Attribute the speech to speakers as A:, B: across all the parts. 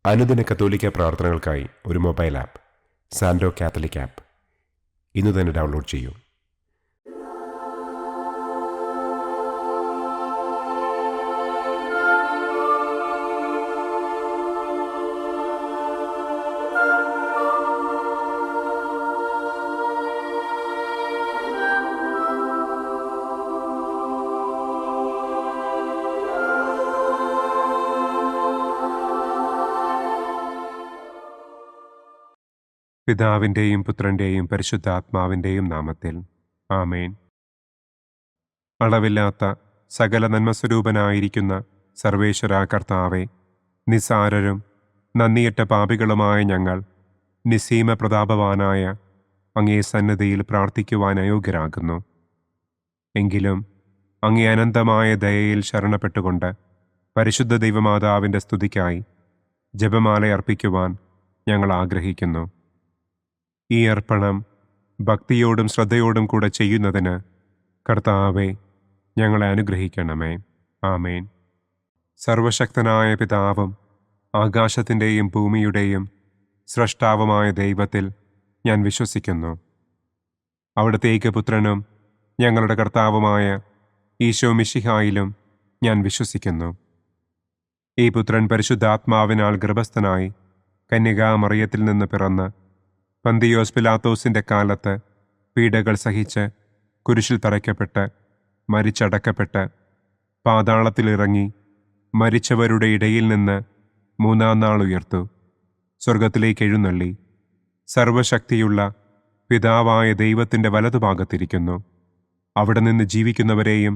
A: അനുദിന കത്തോലിക്ക പ്രാർത്ഥനകൾക്കായി ഒരു മൊബൈൽ ആപ്പ് സാൻഡോ കാത്തലിക് ആപ്പ് ഇന്ന് തന്നെ ഡൗൺലോഡ് ചെയ്യൂ.
B: പിതാവിൻ്റെയും പുത്രൻ്റെയും പരിശുദ്ധാത്മാവിൻ്റെയും നാമത്തിൽ ആമേൻ. അളവില്ലാത്ത സകല നന്മസ്വരൂപനായിരിക്കുന്ന സർവേശ്വര കർത്താവെ, നിസാരരും നന്ദിയറ്റ പാപികളുമായ ഞങ്ങൾ നിസ്സീമ പ്രതാപവാനായ അങ്ങേ സന്നിധിയിൽ പ്രാർത്ഥിക്കുവാൻ അയോഗ്യരാകുന്നു. എങ്കിലും അങ്ങേ അനന്തമായ ദയയിൽ ശരണപ്പെട്ടുകൊണ്ട് പരിശുദ്ധ ദൈവമാതാവിൻ്റെ സ്തുതിക്കായി ജപമാല അർപ്പിക്കുവാൻ ഞങ്ങൾ ആഗ്രഹിക്കുന്നു. ഈ അർപ്പണം ഭക്തിയോടും ശ്രദ്ധയോടും കൂടെ ചെയ്യുന്നതിന് കർത്താവെ ഞങ്ങളെ അനുഗ്രഹിക്കണമേ. ആമേൻ. സർവശക്തനായ പിതാവും ആകാശത്തിൻ്റെയും ഭൂമിയുടെയും സ്രഷ്ടാവുമായ ദൈവത്തിൽ ഞാൻ വിശ്വസിക്കുന്നു. അവിടുത്തെ ഏകപുത്രനും ഞങ്ങളുടെ കർത്താവുമായ ഈശോ മിശിഹായിലും ഞാൻ വിശ്വസിക്കുന്നു. ഈ പുത്രൻ പരിശുദ്ധാത്മാവിനാൽ ഗർഭസ്ഥനായി കന്യകാമറിയത്തിൽ നിന്ന് പിറന്ന് പന്തിയോസ് പിലാത്തോസിൻ്റെ കാലത്ത് പീഡകൾ സഹിച്ച് കുരിശിൽ തറയ്ക്കപ്പെട്ട് മരിച്ചടക്കപ്പെട്ട് പാതാളത്തിലിറങ്ങി മരിച്ചവരുടെ ഇടയിൽ നിന്ന് മൂന്നാം നാൾ ഉയർത്തു, സ്വർഗത്തിലേക്ക് എഴുന്നള്ളി, സർവശക്തിയുള്ള പിതാവായ ദൈവത്തിൻ്റെ വലതുഭാഗത്തിരിക്കുന്നു. അവിടെ നിന്ന് ജീവിക്കുന്നവരെയും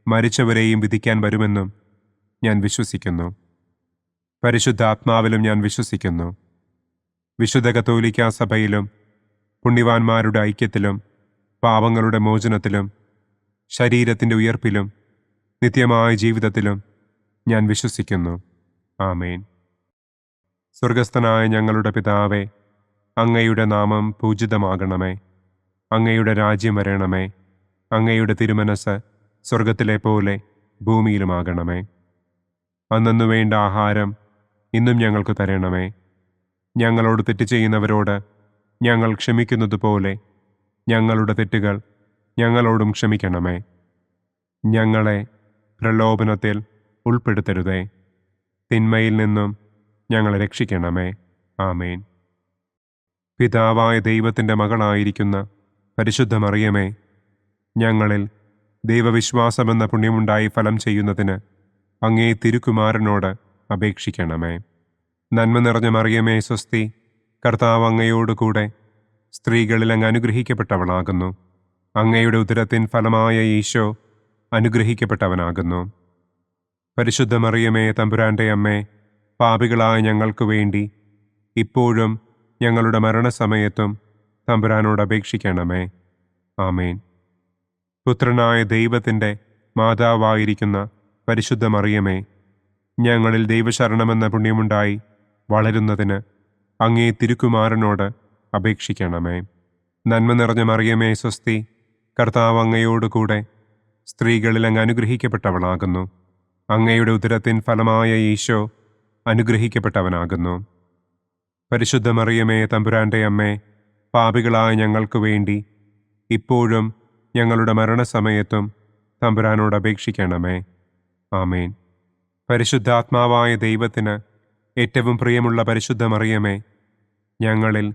B: മരിച്ചവരെയും വിധിക്കാൻ വരുമെന്നും ഞാൻ വിശ്വസിക്കുന്നു. പരിശുദ്ധാത്മാവിലും ഞാൻ വിശ്വസിക്കുന്നു. വിശുദ്ധ കത്തോലിക്കാ സഭയിലും പുണ്യവാന്മാരുടെ ഐക്യത്തിലും പാപങ്ങളുടെ മോചനത്തിലും ശരീരത്തിൻ്റെ ഉയർപ്പിലും നിത്യമായ ജീവിതത്തിലും ഞാൻ വിശ്വസിക്കുന്നു. ആമേൻ. സ്വർഗസ്ഥനായ ഞങ്ങളുടെ പിതാവേ, അങ്ങയുടെ നാമം പൂജിതമാകണമേ. അങ്ങയുടെ രാജ്യം വരണമേ. അങ്ങയുടെ തിരുമനസ് സ്വർഗത്തിലെ പോലെ ഭൂമിയിലുമാകണമേ. അന്നന്നു വേണ്ട ആഹാരം ഇന്നും ഞങ്ങൾക്ക് തരണമേ. ഞങ്ങളോട് തെറ്റ് ചെയ്യുന്നവരോട് ഞങ്ങൾ ക്ഷമിക്കുന്നത് പോലെ ഞങ്ങളുടെ തെറ്റുകൾ ഞങ്ങളോടും ക്ഷമിക്കണമേ. ഞങ്ങളെ പ്രലോഭനത്തിൽ ഉൾപ്പെടുത്തരുതേ, തിന്മയിൽ നിന്നും ഞങ്ങളെ രക്ഷിക്കണമേ. ആമേൻ. പിതാവായ ദൈവത്തിൻ്റെ മകളായിരിക്കുന്ന പരിശുദ്ധ മറിയമേ, ഞങ്ങളിൽ ദൈവവിശ്വാസമെന്ന പുണ്യമുണ്ടായി ഫലം ചെയ്യുന്നതിന് അങ്ങേ തിരുക്കുമാരനോട് അപേക്ഷിക്കണമേ. നന്മ നിറഞ്ഞ മറിയമേ സ്വസ്തി, കർത്താവ് അങ്ങയോടുകൂടെ സ്ത്രീകളിൽ അങ്ങ് അനുഗ്രഹിക്കപ്പെട്ടവളാകുന്നു. അങ്ങയുടെ ഉദരത്തിൻ ഫലമായ ഈശോ അനുഗ്രഹിക്കപ്പെട്ടവനാകുന്നു. പരിശുദ്ധ മറിയമേ തമ്പുരാൻ്റെ അമ്മേ, പാപികളായ ഞങ്ങൾക്ക് വേണ്ടി ഇപ്പോഴും ഞങ്ങളുടെ മരണസമയത്തും തമ്പുരാനോട് അപേക്ഷിക്കണമേ. ആമേൻ. പുത്രനായ ദൈവത്തിൻ്റെ മാതാവായിരിക്കുന്ന പരിശുദ്ധ മറിയമേ, ഞങ്ങളിൽ ദൈവശരണമെന്ന പുണ്യമുണ്ടായി വളരുന്നതിന് അങ്ങേ തിരുക്കുമാരനോട് അപേക്ഷിക്കണമേ. നന്മ നിറഞ്ഞ മറിയമേ സ്വസ്തി, കർത്താവ് അങ്ങയോടുകൂടെ സ്ത്രീകളിൽ അങ്ങ് അനുഗ്രഹിക്കപ്പെട്ടവളാകുന്നു. അങ്ങയുടെ ഉദരത്തിൻ ഫലമായ ഈശോ അനുഗ്രഹിക്കപ്പെട്ടവനാകുന്നു. പരിശുദ്ധ മറിയമേ തമ്പുരാൻ്റെ അമ്മേ, പാപികളായ ഞങ്ങൾക്ക് വേണ്ടി ഇപ്പോഴും ഞങ്ങളുടെ മരണസമയത്തും തമ്പുരാനോട് അപേക്ഷിക്കണമേ. ആമേൻ. പരിശുദ്ധാത്മാവായ ദൈവത്തിന് ഏറ്റവും പ്രിയമുള്ള പരിശുദ്ധ മറിയമേ, ഞങ്ങളിൽ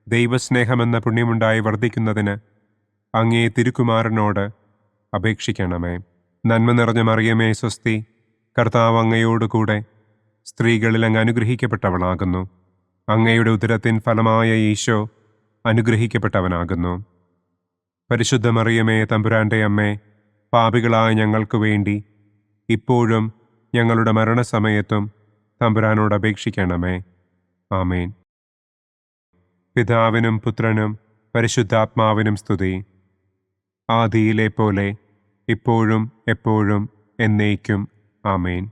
B: ദൈവസ്നേഹമെന്ന പുണ്യമുണ്ടായി വർദ്ധിക്കുന്നതിന് അങ്ങേ തിരുക്കുമാരനോട് അപേക്ഷിക്കണമേ. നന്മ നിറഞ്ഞ മറിയമേ സ്വസ്തി, കർത്താവ് അങ്ങയോടുകൂടെ സ്ത്രീകളിൽ അങ്ങ് അനുഗ്രഹിക്കപ്പെട്ടവളാകുന്നു. അങ്ങയുടെ ഉദരത്തിൻ ഫലമായ ഈശോ അനുഗ്രഹിക്കപ്പെട്ടവനാകുന്നു. പരിശുദ്ധ മറിയമേ തമ്പുരാൻ്റെ അമ്മേ, പാപികളായ ഞങ്ങൾക്ക് വേണ്ടി ഇപ്പോഴും ഞങ്ങളുടെ മരണസമയത്തും തമ്പുരാനോട് അപേക്ഷിക്കണമേ. ആമേൻ. പിതാവിനും പുത്രനും പരിശുദ്ധാത്മാവിനും സ്തുതി. ആദിയിലെ പോലെ ഇപ്പോഴും എപ്പോഴും എന്നേക്കും. ആമേൻ.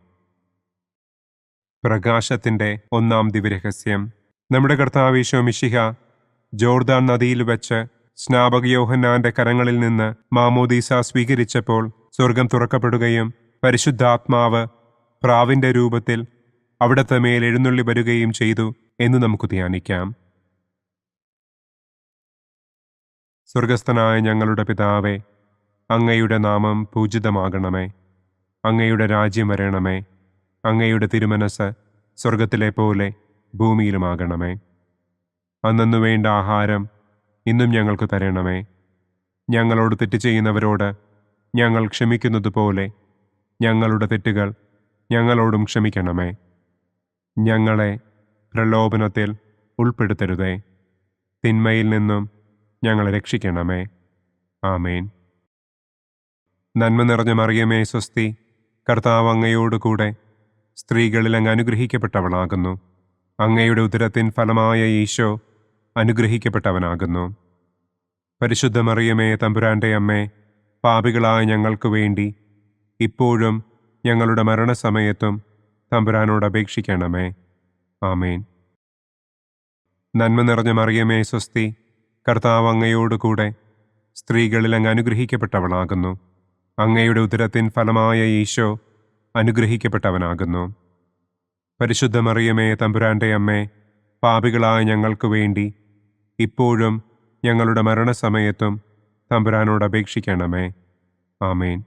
B: പ്രകാശത്തിൻ്റെ ഒന്നാം ദിവ്യരഹസ്യം. നമ്മുടെ കർത്താവ് ഈശോ മിശിഹ ജോർദാൻ നദിയിൽ വെച്ച് സ്നാപക യോഹന്നാന്റെ കരങ്ങളിൽ നിന്ന് മാമോദീസ സ്വീകരിച്ചപ്പോൾ സ്വർഗം തുറക്കപ്പെടുകയും പരിശുദ്ധാത്മാവ് പ്രാവിൻ്റെ രൂപത്തിൽ അവിടുത്തെ മേൽ എഴുന്നള്ളി വരികയും ചെയ്തു എന്ന് നമുക്ക് ധ്യാനിക്കാം. സ്വർഗസ്ഥനായ ഞങ്ങളുടെ പിതാവേ, അങ്ങയുടെ നാമം പൂജിതമാകണമേ. അങ്ങയുടെ രാജ്യം വരണമേ. അങ്ങയുടെ തിരുമനസ് സ്വർഗത്തിലെ പോലെ ഭൂമിയിലുമാകണമേ. അന്നന്നു വേണ്ട ആഹാരം ഇന്നും ഞങ്ങൾക്ക് തരണമേ. ഞങ്ങളോട് തെറ്റ് ചെയ്യുന്നവരോട് ഞങ്ങൾ ക്ഷമിക്കുന്നത് പോലെ ഞങ്ങളുടെ തെറ്റുകൾ ഞങ്ങളോടും ക്ഷമിക്കണമേ. ഞങ്ങളെ പ്രലോഭനത്തിൽ ഉൾപ്പെടുത്തരുതേ. തിന്മയിൽ നിന്നും ഞങ്ങളെ രക്ഷിക്കണമേ. ആമേൻ. നന്മ നിറഞ്ഞ മറിയമേ സ്വസ്തി, കർത്താവ് അങ്ങയോടുകൂടെ സ്ത്രീകളിൽ അങ്ങ് അനുഗ്രഹിക്കപ്പെട്ടവളാകുന്നു. അങ്ങയുടെ ഉദരത്തിൻ ഫലമായ ഈശോ അനുഗ്രഹിക്കപ്പെട്ടവനാകുന്നു. പരിശുദ്ധ മറിയമേ തമ്പുരാന്റെ അമ്മേ, പാപികളായ ഞങ്ങൾക്ക് വേണ്ടി ഇപ്പോഴും ഞങ്ങളുടെ മരണസമയത്തും തമ്പുരാനോട് അപേക്ഷിക്കണമേ. ആമേൻ. നന്മ നിറഞ്ഞ മറിയമേ സ്വസ്തി, കർത്താവ് അങ്ങയോടുകൂടെ സ്ത്രീകളിൽ അങ്ങ് അനുഗ്രഹിക്കപ്പെട്ടവളാകുന്നു. അങ്ങയുടെ ഉദരത്തിൻ ഫലമായ ഈശോ അനുഗ്രഹിക്കപ്പെട്ടവനാകുന്നു. പരിശുദ്ധ മറിയമേ തമ്പുരാന്റെ അമ്മേ, പാപികളായ ഞങ്ങൾക്ക് വേണ്ടി ഇപ്പോഴും ഞങ്ങളുടെ മരണസമയത്തും തമ്പുരാനോട് അപേക്ഷിക്കണമേ. ആമേൻ.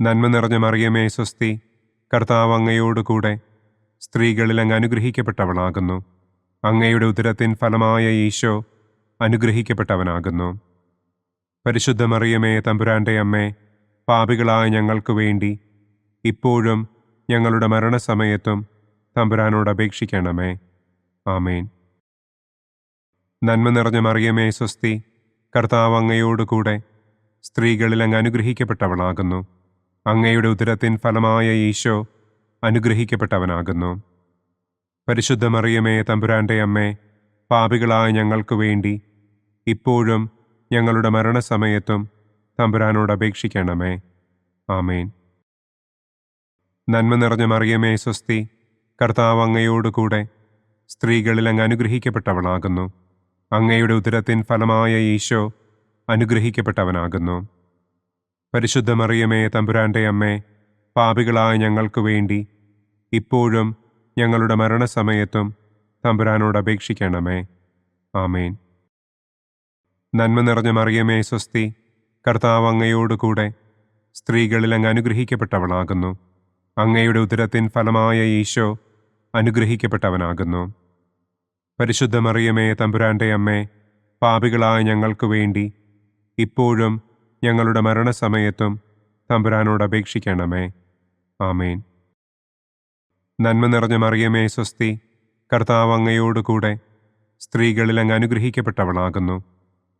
B: നന്മ നിറഞ്ഞ മറിയമേ സ്വസ്തി, കർത്താവ് അങ്ങയോടുകൂടെ സ്ത്രീകളിൽ അങ്ങ് അനുഗ്രഹിക്കപ്പെട്ടവളാകുന്നു. അങ്ങയുടെ ഉദരത്തിൻ ഫലമായ ഈശോ അനുഗ്രഹിക്കപ്പെട്ടവനാകുന്നു. പരിശുദ്ധ മറിയമേ തമ്പുരാന്റെ അമ്മേ, പാപികളായ ഞങ്ങൾക്ക് വേണ്ടി ഇപ്പോഴും ഞങ്ങളുടെ മരണസമയത്തും തമ്പുരാനോട് അപേക്ഷിക്കണമേ. ആമേൻ. നന്മ നിറഞ്ഞ മറിയമേ സ്വസ്തി, കർത്താവ് അങ്ങയോടുകൂടെ സ്ത്രീകളിൽ അങ്ങ് അനുഗ്രഹിക്കപ്പെട്ടവളാകുന്നു. അങ്ങയുടെ ഉദരത്തിൻ ഫലമായ ഈശോ അനുഗ്രഹിക്കപ്പെട്ടവനാകുന്നു. പരിശുദ്ധ മറിയമേ തമ്പുരാന്റെ അമ്മേ, പാപികളായ ഞങ്ങൾക്ക് വേണ്ടി ഇപ്പോഴും ഞങ്ങളുടെ മരണസമയത്തും തമ്പുരാനോട് അപേക്ഷിക്കണമേ. ആമേൻ. നന്മ നിറഞ്ഞ മറിയമേ സ്വസ്തി, കർത്താവ് അങ്ങയോടുകൂടെ സ്ത്രീകളിൽ അങ്ങ് അനുഗ്രഹിക്കപ്പെട്ടവളാകുന്നു. അങ്ങയുടെ ഉദരത്തിൻ ഫലമായ ഈശോ അനുഗ്രഹിക്കപ്പെട്ടവനാകുന്നു. പരിശുദ്ധ മറിയമേ തമ്പുരാന്റെ അമ്മേ, പാപികളായ ഞങ്ങൾക്ക് വേണ്ടി ഇപ്പോഴും ഞങ്ങളുടെ മരണസമയത്തും തമ്പുരാനോട് അപേക്ഷിക്കണമേ. ആമേൻ. നന്മ നിറഞ്ഞ മറിയമേ സ്വസ്തി, കർത്താവ് അങ്ങയോടുകൂടെ സ്ത്രീകളിൽ അങ്ങ് അനുഗ്രഹിക്കപ്പെട്ടവളാകുന്നു. അങ്ങയുടെ ഉദരത്തിൻ ഫലമായ ഈശോ അനുഗ്രഹിക്കപ്പെട്ടവനാകുന്നു. പരിശുദ്ധ മറിയമേ തമ്പുരാന്റെ അമ്മേ, പാപികളായ ഞങ്ങൾക്ക് വേണ്ടി ഇപ്പോഴും ഞങ്ങളുടെ മരണസമയത്തും തമ്പുരാനോട് അപേക്ഷിക്കണമേ. ആമേൻ. നന്മ നിറഞ്ഞ മറിയമേ സ്വസ്തി, കർത്താവ് അങ്ങയോടുകൂടെ സ്ത്രീകളിൽ അങ്ങ് അനുഗ്രഹിക്കപ്പെട്ടവളാകുന്നു.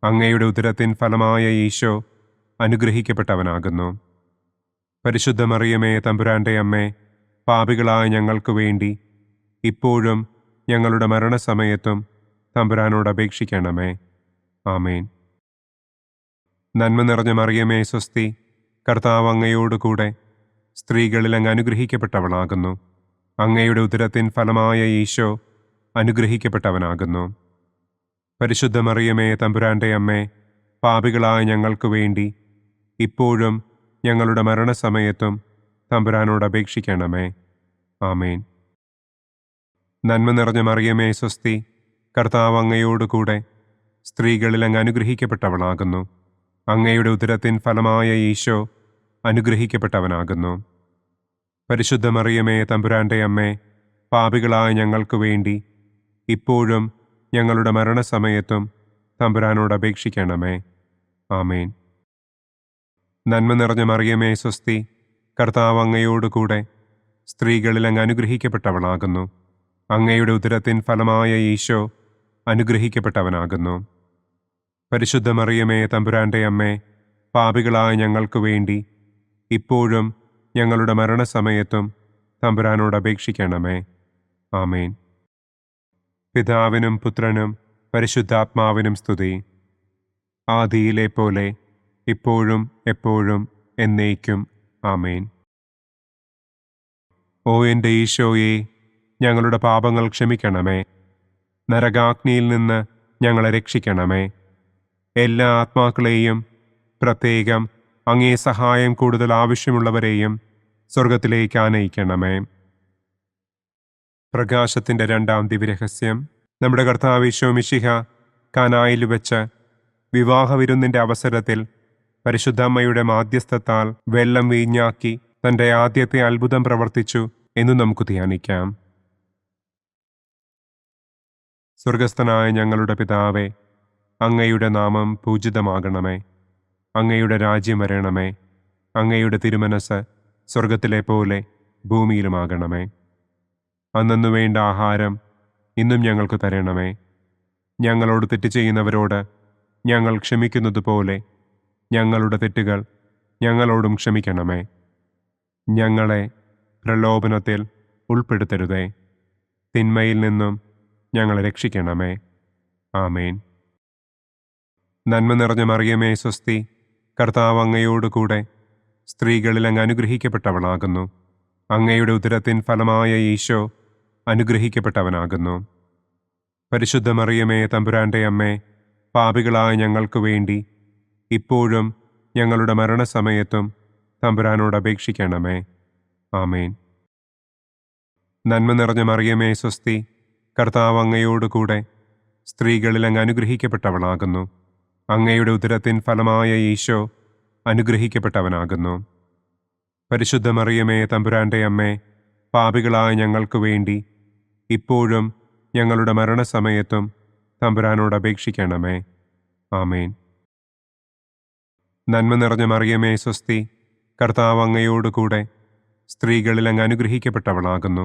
B: അങ്ങയുടെ ഉദരത്തിൻ ഫലമായ ഈശോ അനുഗ്രഹിക്കപ്പെട്ടവനാകുന്നു. പരിശുദ്ധ മറിയമേ തമ്പുരാന്റെ അമ്മേ, പാപികളായ ഞങ്ങൾക്ക് വേണ്ടി ഇപ്പോഴും ഞങ്ങളുടെ മരണസമയത്തും തമ്പുരാനോട് അപേക്ഷിക്കണമേ. ആമേൻ. നന്മ നിറഞ്ഞ മറിയമേ സ്വസ്തി, കർത്താവ് അങ്ങയോടുകൂടെ സ്ത്രീകളിൽ അങ്ങ് അനുഗ്രഹിക്കപ്പെട്ടവളാകുന്നു. അങ്ങയുടെ ഉദരത്തിൻ ഫലമായ ഈശോ അനുഗ്രഹിക്കപ്പെട്ടവനാകുന്നു. പരിശുദ്ധ മറിയമേ തമ്പുരാന്റെ അമ്മേ, പാപികളായ ഞങ്ങൾക്ക് വേണ്ടി ഇപ്പോഴും ഞങ്ങളുടെ മരണസമയത്തും തമ്പുരാനോട് അപേക്ഷിക്കണമേ. ആമേൻ. നന്മ നിറഞ്ഞ മറിയമേ സ്വസ്തി, കർത്താവ് അങ്ങയോടുകൂടെ സ്ത്രീകളിൽ അങ്ങ് അനുഗ്രഹിക്കപ്പെട്ടവളാകുന്നു. അങ്ങയുടെ ഉദരത്തിൻ ഫലമായ ഈശോ അനുഗ്രഹിക്കപ്പെട്ടവനാകുന്നു. പരിശുദ്ധ മറിയമേ തമ്പുരാന്റെ അമ്മേ, പാപികളായ ഞങ്ങൾക്ക് വേണ്ടി ഇപ്പോഴും ഞങ്ങളുടെ മരണസമയത്തും തമ്പുരാനോട് അപേക്ഷിക്കണമേ. ആമേൻ. നന്മ നിറഞ്ഞ മറിയമേ സ്വസ്തി, കർത്താവ് അങ്ങയോടുകൂടെ സ്ത്രീകളിൽ അങ്ങ് അനുഗ്രഹിക്കപ്പെട്ടവളാകുന്നു. അങ്ങയുടെ ഉദരത്തിൻ ഫലമായ ഈശോ അനുഗ്രഹിക്കപ്പെട്ടവനാകുന്നു. പരിശുദ്ധ മറിയമേ തമ്പുരാന്റെ അമ്മേ, പാപികളായ ഞങ്ങൾക്ക് വേണ്ടി ഇപ്പോഴും ഞങ്ങളുടെ മരണസമയത്തും തമ്പുരാനോട് അപേക്ഷിക്കണമേ. ആമേൻ. പിതാവിനും പുത്രനും പരിശുദ്ധാത്മാവിനും സ്തുതി. ആദിയിലെ പോലെ ഇപ്പോഴും എപ്പോഴും എന്നേക്കും. ആമേൻ. ഓ എൻ്റെ ഈശോയെ, ഞങ്ങളുടെ പാപങ്ങൾ ക്ഷമിക്കണമേ. നരകാഗ്നിയിൽ നിന്ന് ഞങ്ങളെ രക്ഷിക്കണമേ. എല്ലാ ആത്മാക്കളെയും, പ്രത്യേകം അങ്ങേ സഹായം കൂടുതൽ ആവശ്യമുള്ളവരെയും സ്വർഗത്തിലേക്ക് ആനയിക്കണമേ. പ്രകാശത്തിൻ്റെ രണ്ടാം ദിവ്യരഹസ്യം. നമ്മുടെ കർത്താവ് ഈശോ മിശിഹ കാനായിൽ വെച്ച് വിവാഹവിരുന്നിൻ്റെ അവസരത്തിൽ പരിശുദ്ധമ്മയുടെ മാധ്യസ്ഥത്താൽ വെള്ളം വീഞ്ഞാക്കി തൻ്റെ ആദ്യത്തെ അത്ഭുതം പ്രവർത്തിച്ചു എന്ന് നമുക്ക് ധ്യാനിക്കാം. സ്വർഗസ്ഥനായ ഞങ്ങളുടെ പിതാവേ, അങ്ങയുടെ നാമം പൂജിതമാകണമേ. അങ്ങയുടെ രാജ്യം വരണമേ. അങ്ങയുടെ തിരുമനസ് സ്വർഗത്തിലെ പോലെ ഭൂമിയിലുമാകണമേ. അന്നു വേണ്ട ആഹാരം ഇന്നും ഞങ്ങൾക്ക് തരണമേ. ഞങ്ങളോട് തെറ്റ് ചെയ്യുന്നവരോട് ഞങ്ങൾ ക്ഷമിക്കുന്നത് പോലെ ഞങ്ങളുടെ തെറ്റുകൾ ഞങ്ങളോടും ക്ഷമിക്കണമേ. ഞങ്ങളെ പ്രലോഭനത്തിൽ ഉൾപ്പെടുത്തരുതേ. തിന്മയിൽ നിന്നും ഞങ്ങളെ രക്ഷിക്കണമേ. ആമേൻ. നന്മ നിറഞ്ഞ മറിയമേ സ്വസ്തി, കർത്താവ് അങ്ങയോട് കൂടെ സ്ത്രീകളിൽ അങ്ങ് അനുഗ്രഹിക്കപ്പെട്ടവളാകുന്നു. അങ്ങയുടെ ഉദരത്തിൻ ഫലമായ ഈശോ അനുഗ്രഹിക്കപ്പെട്ടവനാകുന്നു. പരിശുദ്ധ മറിയമേ തമ്പുരാൻ്റെ അമ്മേ, പാപികളായ ഞങ്ങൾക്ക് വേണ്ടി ഇപ്പോഴും ഞങ്ങളുടെ മരണസമയത്തും തമ്പുരാനോട് അപേക്ഷിക്കണമേ. ആമേൻ. നന്മ നിറഞ്ഞ മറിയമേ സ്വസ്തി, കർത്താവ് അങ്ങയോട് കൂടെ സ്ത്രീകളിൽ അങ്ങ് അനുഗ്രഹിക്കപ്പെട്ടവളാകുന്നു. അങ്ങയുടെ ഉദരത്തിൻ ഫലമായ ഈശോ അനുഗ്രഹിക്കപ്പെട്ടവനാകുന്നു. പരിശുദ്ധ മറിയമേ തമ്പുരാൻ്റെ അമ്മേ, പാപികളായ ഞങ്ങൾക്ക് വേണ്ടി ഇപ്പോഴും ഞങ്ങളുടെ മരണസമയത്തും തമ്പുരാനോട് അപേക്ഷിക്കണമേ. ആമേൻ. നന്മ നിറഞ്ഞ മറിയമേ സ്വസ്തി, കർത്താവ് അങ്ങയോട് കൂടെ സ്ത്രീകളിൽ അങ്ങ് അനുഗ്രഹിക്കപ്പെട്ടവളാകുന്നു.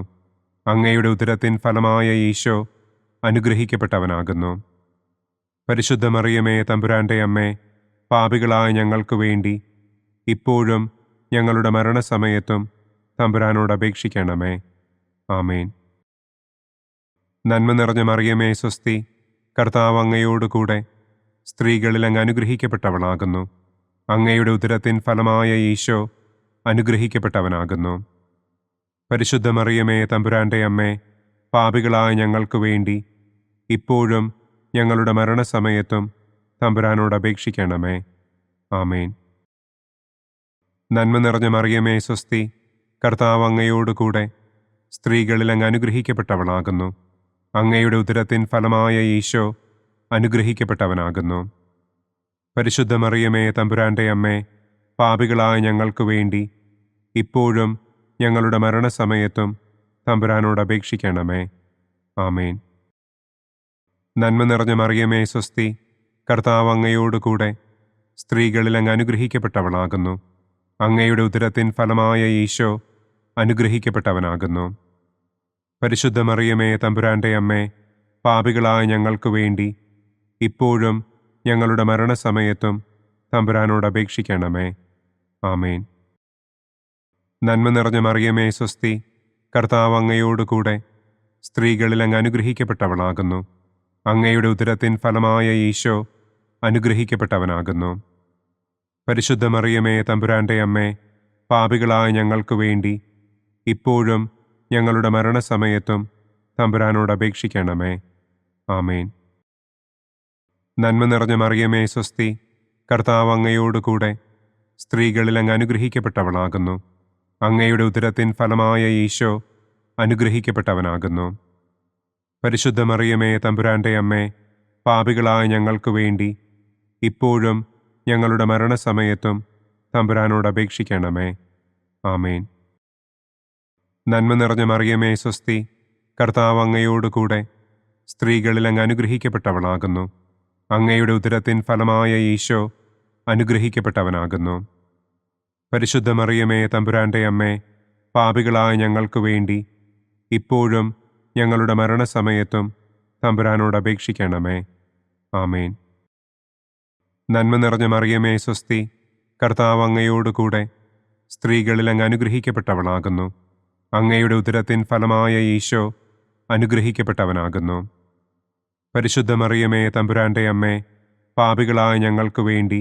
B: അങ്ങയുടെ ഉദരത്തിൻ ഫലമായ ഈശോ അനുഗ്രഹിക്കപ്പെട്ടവനാകുന്നു. പരിശുദ്ധ മറിയമേ തമ്പുരാൻ്റെ അമ്മേ, പാപികളായ ഞങ്ങൾക്ക് വേണ്ടി ഇപ്പോഴും ഞങ്ങളുടെ മരണസമയത്തും തമ്പുരാനോട് അപേക്ഷിക്കണമേ. ആമേൻ. നന്മ നിറഞ്ഞ മറിയമേ സ്വസ്തി, കർത്താവ് അങ്ങയോട് കൂടെ സ്ത്രീകളിൽ അങ്ങ് അനുഗ്രഹിക്കപ്പെട്ടവളാകുന്നു. അങ്ങയുടെ ഉദരത്തിൻ ഫലമായ ഈശോ അനുഗ്രഹിക്കപ്പെട്ടവനാകുന്നു. പരിശുദ്ധ മറിയമേ തമ്പുരാൻ്റെ അമ്മേ, പാപികളായ ഞങ്ങൾക്ക് വേണ്ടി ഇപ്പോഴും ഞങ്ങളുടെ മരണസമയത്തും തമ്പുരാനോട് അപേക്ഷിക്കണമേ. ആമേൻ. നന്മ നിറഞ്ഞ മറിയമേ സ്വസ്തി, കർത്താവ് അങ്ങയോട് കൂടെ സ്ത്രീകളിൽ അങ്ങ് അനുഗ്രഹിക്കപ്പെട്ടവളാകുന്നു. അങ്ങയുടെ ഉദരത്തിൻ ഫലമായ ഈശോ അനുഗ്രഹിക്കപ്പെട്ടവനാകുന്നു. പരിശുദ്ധ മറിയമേ തമ്പുരാൻ്റെ അമ്മേ, പാപികളായ ഞങ്ങൾക്ക് വേണ്ടി ഇപ്പോഴും ഞങ്ങളുടെ മരണസമയത്തും തമ്പുരാനോട് അപേക്ഷിക്കണമേ. ആമേൻ. നന്മ നിറഞ്ഞ മറിയമേ സ്വസ്തി, കർത്താവ് അങ്ങയോട് കൂടെ സ്ത്രീകളിൽ അങ്ങ് അനുഗ്രഹിക്കപ്പെട്ടവളാകുന്നു. അങ്ങയുടെ ഉദരത്തിൻ ഫലമായ ഈശോ അനുഗ്രഹിക്കപ്പെട്ടവനാകുന്നു. പരിശുദ്ധ മറിയമേ തമ്പുരാൻ്റെ അമ്മേ, പാപികളായ ഞങ്ങൾക്ക് വേണ്ടി ഇപ്പോഴും ഞങ്ങളുടെ മരണസമയത്തും തമ്പുരാനോട് അപേക്ഷിക്കണമേ. ആമേൻ. നന്മ നിറഞ്ഞ മറിയമേ സ്വസ്തി, കർത്താവ് അങ്ങയോട് കൂടെ സ്ത്രീകളിൽ അങ്ങ് അനുഗ്രഹിക്കപ്പെട്ടവളാകുന്നു. അങ്ങയുടെ ഉദരത്തിൻ ഫലമായ ഈശോ അനുഗ്രഹിക്കപ്പെട്ടവനാകുന്നു. പരിശുദ്ധ മറിയമേ തമ്പുരാൻ്റെ അമ്മേ, പാപികളായ ഞങ്ങൾക്ക് വേണ്ടി ഇപ്പോഴും ഞങ്ങളുടെ മരണസമയത്തും തമ്പുരാനോട് അപേക്ഷിക്കണമേ. ആമേൻ. നന്മ നിറഞ്ഞ മറിയമേ സ്വസ്തി, കർത്താവ് അങ്ങയോട് കൂടെ സ്ത്രീകളിൽ അങ്ങ് അനുഗ്രഹിക്കപ്പെട്ടവളാകുന്നു. അങ്ങയുടെ ഉദരത്തിൻ ഫലമായ ഈശോ അനുഗ്രഹിക്കപ്പെട്ടവനാകുന്നു. പരിശുദ്ധ മറിയമേ തമ്പുരാൻ്റെ അമ്മേ, പാപികളായ ഞങ്ങൾക്ക് വേണ്ടി ഇപ്പോഴും ഞങ്ങളുടെ മരണസമയത്തും തമ്പുരാനോട് അപേക്ഷിക്കണമേ. ആമേൻ. നന്മ നിറഞ്ഞ മറിയമേ സ്വസ്തി, കർത്താവ് അങ്ങയോട് കൂടെ സ്ത്രീകളിൽ അങ്ങ് അനുഗ്രഹിക്കപ്പെട്ടവളാകുന്നു. അങ്ങയുടെ ഉദരത്തിൻ ഫലമായ ഈശോ അനുഗ്രഹിക്കപ്പെട്ടവനാകുന്നു. പരിശുദ്ധ മറിയമേ തമ്പുരാൻ്റെ അമ്മേ, പാപികളായ ഞങ്ങൾക്ക് വേണ്ടി ഇപ്പോഴും ഞങ്ങളുടെ മരണസമയത്തും തമ്പുരാനോട് അപേക്ഷിക്കണമേ. ആമേൻ. നന്മ നിറഞ്ഞ മറിയമേ സ്വസ്തി, കർത്താവ് അങ്ങയോട് കൂടെ സ്ത്രീകളിൽ അങ്ങ് അനുഗ്രഹിക്കപ്പെട്ടവളാകുന്നു. അങ്ങയുടെ ഉദരത്തിൻ ഫലമായ ഈശോ അനുഗ്രഹിക്കപ്പെട്ടവനാകുന്നു. പരിശുദ്ധ മറിയമേ തമ്പുരാൻ്റെ അമ്മേ, പാപികളായ ഞങ്ങൾക്ക് വേണ്ടി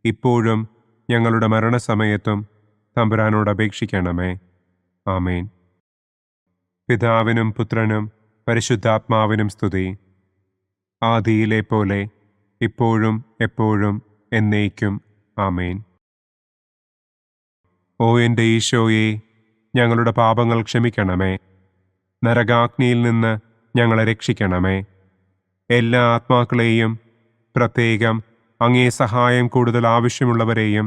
B: ഇപ്പോഴും ഞങ്ങളുടെ മരണസമയത്തും തമ്പുരാനോട് അപേക്ഷിക്കണമേ. ആമേൻ. പിതാവിനും പുത്രനും പരിശുദ്ധാത്മാവിനും സ്തുതി. ആദിയിലെ പോലെ ഇപ്പോഴും എപ്പോഴും എന്നേക്കും. ആമേൻ. ഓ എൻ്റെ ഈശോയെ, ഞങ്ങളുടെ പാപങ്ങൾ ക്ഷമിക്കണമേ. നരകാഗ്നിയിൽ നിന്ന് ഞങ്ങളെ രക്ഷിക്കണമേ. എല്ലാ ആത്മാക്കളെയും, പ്രത്യേകം അങ്ങേ സഹായം കൂടുതൽ ആവശ്യമുള്ളവരെയും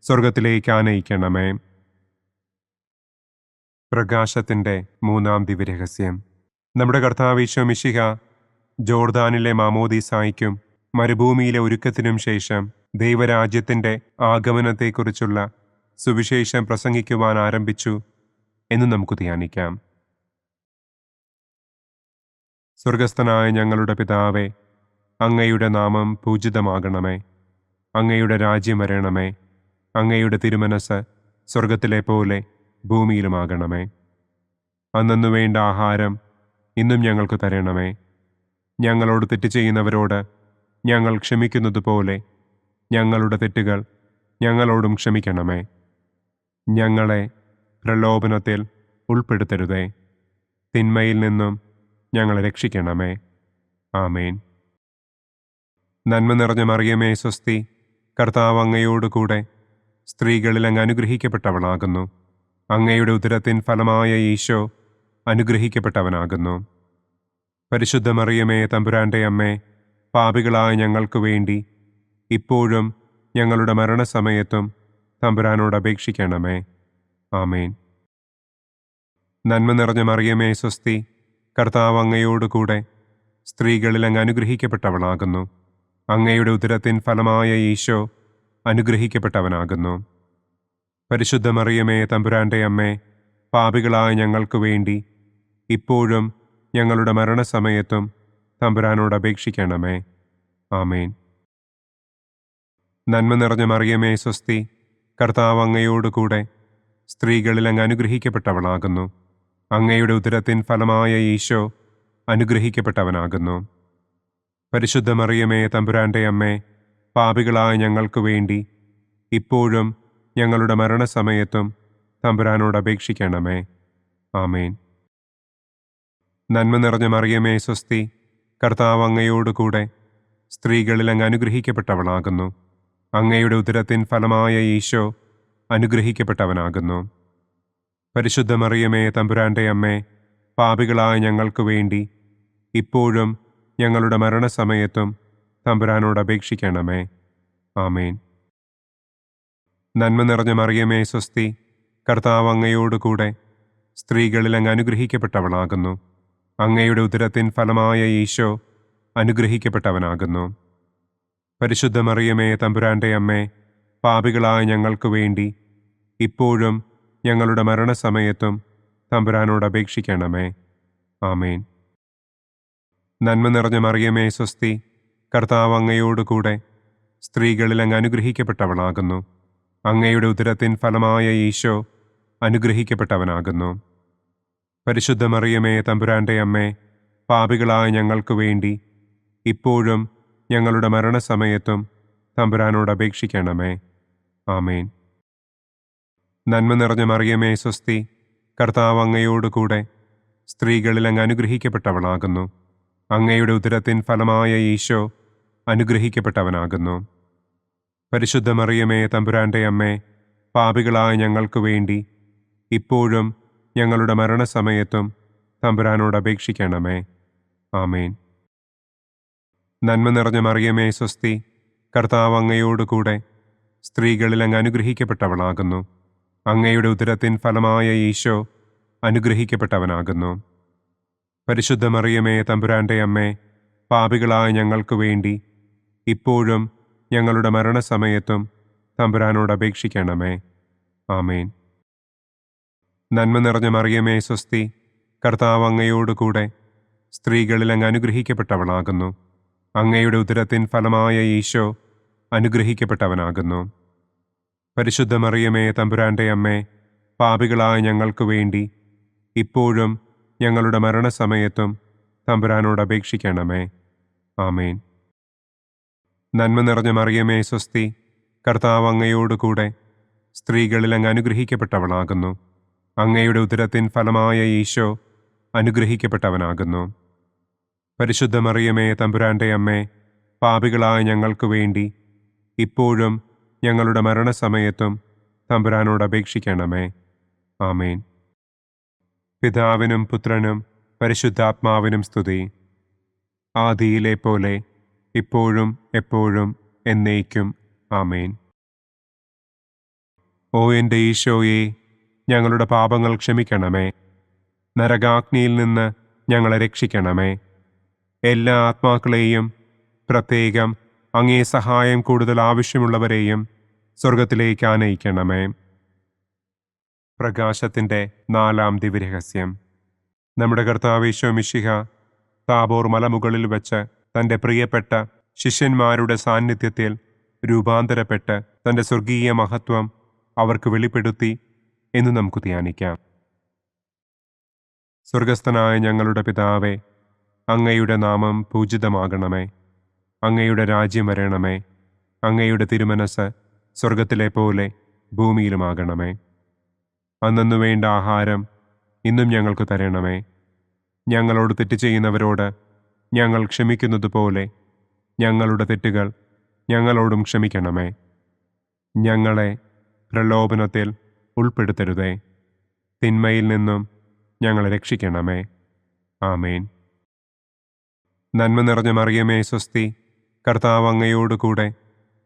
B: സ്വർഗത്തിലേക്ക് ആനയിക്കണമേ. പ്രകാശത്തിൻ്റെ മൂന്നാം ദിവ്യരഹസ്യം. നമ്മുടെ കർത്താവ് ഈശോ മിശിഹ ജോർദാനിലെ മാമോദീസായ്ക്കും മരുഭൂമിയിലെ ഒരുക്കത്തിനും ശേഷം ദൈവരാജ്യത്തിൻ്റെ ആഗമനത്തെക്കുറിച്ചുള്ള സുവിശേഷം പ്രസംഗിക്കുവാൻ ആരംഭിച്ചു എന്ന് നമുക്ക് ധ്യാനിക്കാം. സ്വർഗസ്ഥനായ ഞങ്ങളുടെ പിതാവേ, അങ്ങയുടെ നാമം പൂജിതമാകണമേ. അങ്ങയുടെ രാജ്യം വരണമേ. അങ്ങയുടെ തിരുമനസ് സ്വർഗത്തിലെ പോലെ ഭൂമിയിലുമാകണമേ. അന്നന്നു വേണ്ട ആഹാരം ഇന്നും ഞങ്ങൾക്ക് തരണമേ. ഞങ്ങളോട് തെറ്റ് ചെയ്യുന്നവരോട് ഞങ്ങൾ ക്ഷമിക്കുന്നതുപോലെ ഞങ്ങളുടെ തെറ്റുകൾ ഞങ്ങളോടും ക്ഷമിക്കണമേ. ഞങ്ങളെ പ്രലോഭനത്തിൽ ഉൾപ്പെടുത്തരുതേ. തിന്മയിൽ നിന്നും ഞങ്ങളെ രക്ഷിക്കണമേ. ആമേൻ. നന്മ നിറഞ്ഞ മറിയമേ സ്വസ്തി, കർത്താവ് അങ്ങയോടുകൂടെ സ്ത്രീകളിൽ അങ്ങ് അനുഗ്രഹിക്കപ്പെട്ടവളാകുന്നു. അങ്ങയുടെ ഉദരത്തിൻ ഫലമായ ഈശോ അനുഗ്രഹിക്കപ്പെട്ടവനാകുന്നു. പരിശുദ്ധ മറിയമേ തമ്പുരാൻ്റെ അമ്മേ, പാപികളായ ഞങ്ങൾക്ക് വേണ്ടി ഇപ്പോഴും ഞങ്ങളുടെ മരണസമയത്തും തമ്പുരാനോട് അപേക്ഷിക്കണമേ. ആമേൻ. നന്മ നിറഞ്ഞ മറിയമേ സ്വസ്തി, കർത്താവ് അങ്ങയോടുകൂടെ സ്ത്രീകളിൽ അങ്ങ് അനുഗ്രഹിക്കപ്പെട്ടവളാകുന്നു. അങ്ങയുടെ ഉദരത്തിൻ ഫലമായ ഈശോ അനുഗ്രഹിക്കപ്പെട്ടവനാകുന്നു. പരിശുദ്ധ മറിയമേ തമ്പുരാൻ്റെ അമ്മേ, പാപികളായ ഞങ്ങൾക്ക് വേണ്ടി ഇപ്പോഴും ഞങ്ങളുടെ മരണസമയത്തും തമ്പുരാനോട് അപേക്ഷിക്കണമേ. ആമേൻ. നന്മ നിറഞ്ഞ മറിയമേ സ്വസ്തി, കർത്താവ് അങ്ങയോടുകൂടെ സ്ത്രീകളിൽ അങ്ങ് അനുഗ്രഹിക്കപ്പെട്ടവളാകുന്നു. അങ്ങയുടെ ഉദരത്തിൻ ഫലമായ ഈശോ അനുഗ്രഹിക്കപ്പെട്ടവനാകുന്നു. പരിശുദ്ധ മറിയമേ തമ്പുരാൻ്റെ അമ്മേ, പാപികളായ ഞങ്ങൾക്ക് വേണ്ടി ഇപ്പോഴും ഞങ്ങളുടെ മരണസമയത്തും തമ്പുരാനോട് അപേക്ഷിക്കണമേ. ആമേൻ. നന്മ നിറഞ്ഞ മറിയമേ സ്വസ്തി, കർത്താവ് അങ്ങയോടുകൂടെ സ്ത്രീകളിൽ അങ്ങ് അനുഗ്രഹിക്കപ്പെട്ടവളാകുന്നു. അങ്ങയുടെ ഉദരത്തിൻ ഫലമായ ഈശോ അനുഗ്രഹിക്കപ്പെട്ടവനാകുന്നു. പരിശുദ്ധ മറിയമേ തമ്പുരാൻ്റെ അമ്മേ, പാപികളായ ഞങ്ങൾക്ക് വേണ്ടി ഇപ്പോഴും ഞങ്ങളുടെ മരണസമയത്തും തമ്പുരാനോട് അപേക്ഷിക്കണമേ. ആമേൻ. നന്മ നിറഞ്ഞ മറിയമേ സ്വസ്തി, കർത്താവ് അങ്ങയോടുകൂടെ സ്ത്രീകളിൽ അങ്ങ് അനുഗ്രഹിക്കപ്പെട്ടവളാകുന്നു. അങ്ങയുടെ ഉദരത്തിൻ ഫലമായ ഈശോ അനുഗ്രഹിക്കപ്പെട്ടവനാകുന്നു. പരിശുദ്ധ മറിയമേ തമ്പുരാൻ്റെ അമ്മേ, പാപികളായ ഞങ്ങൾക്ക് വേണ്ടി ഇപ്പോഴും ഞങ്ങളുടെ മരണസമയത്തും തമ്പുരാനോട് അപേക്ഷിക്കണമേ. ആമേൻ. നന്മ നിറഞ്ഞ മറിയമേ സ്വസ്തി, കർത്താവ് അങ്ങയോടുകൂടെ സ്ത്രീകളിൽ അങ്ങ് അനുഗ്രഹിക്കപ്പെട്ടവളാകുന്നു. അങ്ങയുടെ ഉദരത്തിൻ ഫലമായ ഈശോ അനുഗ്രഹിക്കപ്പെട്ടവനാകുന്നു. പരിശുദ്ധ മറിയമേ തമ്പുരാൻ്റെ അമ്മേ, പാപികളായ ഞങ്ങൾക്ക് വേണ്ടി ഇപ്പോഴും ഞങ്ങളുടെ മരണസമയത്തും തമ്പുരാനോട് അപേക്ഷിക്കണമേ. ആമേൻ. നന്മ നിറഞ്ഞ മറിയമേ സ്വസ്തി, കർത്താവ് അങ്ങയോടുകൂടെ സ്ത്രീകളിൽ അങ്ങ് അനുഗ്രഹിക്കപ്പെട്ടവളാകുന്നു. അങ്ങയുടെ ഉദരത്തിൻ ഫലമായ ഈശോ അനുഗ്രഹിക്കപ്പെട്ടവനാകുന്നു. പരിശുദ്ധ മറിയമേ തമ്പുരാൻ്റെ അമ്മേ, പാപികളായ ഞങ്ങൾക്ക് വേണ്ടി ഇപ്പോഴും ഞങ്ങളുടെ മരണസമയത്തും തമ്പുരാനോട് അപേക്ഷിക്കണമേ. ആമേൻ. നന്മ നിറഞ്ഞ മറിയമേ സ്വസ്തി, കർത്താവ് അങ്ങയോടുകൂടെ സ്ത്രീകളിൽ അങ്ങ് അനുഗ്രഹിക്കപ്പെട്ടവളാകുന്നു. അങ്ങയുടെ ഉദരത്തിൻ ഫലമായ ഈശോ അനുഗ്രഹിക്കപ്പെട്ടവനാകുന്നു. പരിശുദ്ധ മറിയമേ തമ്പുരാൻ്റെ അമ്മേ, പാപികളായ ഞങ്ങൾക്ക് വേണ്ടി ഇപ്പോഴും ഞങ്ങളുടെ മരണസമയത്തും തമ്പുരാനോട് അപേക്ഷിക്കണമേ. ആമേൻ. നന്മ നിറഞ്ഞ മറിയമേ സ്വസ്തി, കർത്താവ് അങ്ങയോടുകൂടെ സ്ത്രീകളിൽ അങ്ങ് അനുഗ്രഹിക്കപ്പെട്ടവളാകുന്നു. അങ്ങയുടെ ഉദരത്തിൻ ഫലമായ ഈശോ അനുഗ്രഹിക്കപ്പെട്ടവനാകുന്നു. പരിശുദ്ധ മറിയമേ തമ്പുരാൻ്റെ അമ്മേ, പാപികളായ ഞങ്ങൾക്ക് വേണ്ടി ഇപ്പോഴും ഞങ്ങളുടെ മരണസമയത്തും തമ്പുരാനോട് അപേക്ഷിക്കണമേ. ആമേൻ. നന്മ നിറഞ്ഞ മറിയമേ സ്വസ്തി, കർത്താവ് അങ്ങയോടുകൂടെ സ്ത്രീകളിൽ അങ്ങ് അനുഗ്രഹിക്കപ്പെട്ടവളാകുന്നു. അങ്ങയുടെ ഉദരത്തിൻ ഫലമായ ഈശോ അനുഗ്രഹിക്കപ്പെട്ടവനാകുന്നു. പരിശുദ്ധ മറിയമേ തമ്പുരാൻ്റെ അമ്മേ, പാപികളായ ഞങ്ങൾക്ക് വേണ്ടി ഇപ്പോഴും ഞങ്ങളുടെ മരണസമയത്തും തമ്പുരാനോട് അപേക്ഷിക്കണമേ. ആമേൻ. പിതാവിനും പുത്രനും പരിശുദ്ധാത്മാവിനും സ്തുതി. ആദിയിലെ പോലെ ഇപ്പോഴും എപ്പോഴും എന്നേക്കും. ആമേൻ. ഓ എൻ്റെ ഈശോയെ, ഞങ്ങളുടെ പാപങ്ങൾ ക്ഷമിക്കണമേ. നരകാഗ്നിയിൽ നിന്ന് ഞങ്ങളെ രക്ഷിക്കണമേ. എല്ലാ ആത്മാക്കളെയും, പ്രത്യേകം അങ്ങേ സഹായം കൂടുതൽ ആവശ്യമുള്ളവരെയും സ്വർഗത്തിലേക്ക് ആനയിക്കണമേ. പ്രകാശത്തിൻ്റെ 4-ാം ദിവ്യരഹസ്യം. നമ്മുടെ കർത്താവ് ഈശോ മിശിഹ താബോർ മലമുകളിൽ വെച്ച് തൻ്റെ പ്രിയപ്പെട്ട ശിഷ്യന്മാരുടെ സാന്നിധ്യത്തിൽ രൂപാന്തരപ്പെട്ട് തൻ്റെ സ്വർഗീയ മഹത്വം അവർക്ക് വെളിപ്പെടുത്തി എന്ന് നമുക്ക് ധ്യാനിക്കാം. സ്വർഗസ്ഥനായ ഞങ്ങളുടെ പിതാവേ, അങ്ങയുടെ നാമം പൂജിതമാകണമേ. അങ്ങയുടെ രാജ്യം വരണമേ. അങ്ങയുടെ തിരുമനസ് സ്വർഗത്തിലെ പോലെ ഭൂമിയിലുമാകണമേ. അന്നന്നു വേണ്ട ആഹാരം ഇന്നും ഞങ്ങൾക്ക് തരണമേ. ഞങ്ങളോട് തെറ്റ് ചെയ്യുന്നവരോട് ഞങ്ങൾ ക്ഷമിക്കുന്നത് പോലെ ഞങ്ങളുടെ തെറ്റുകൾ ഞങ്ങളോടും ക്ഷമിക്കണമേ. ഞങ്ങളെ പ്രലോഭനത്തിൽ ഉൾപ്പെടുത്തരുതേ. തിന്മയിൽ നിന്നും ഞങ്ങളെ രക്ഷിക്കണമേ. ആമേൻ. നന്മ നിറഞ്ഞ മറിയമേ സ്വസ്തി, കർത്താവ് അങ്ങയോടുകൂടെ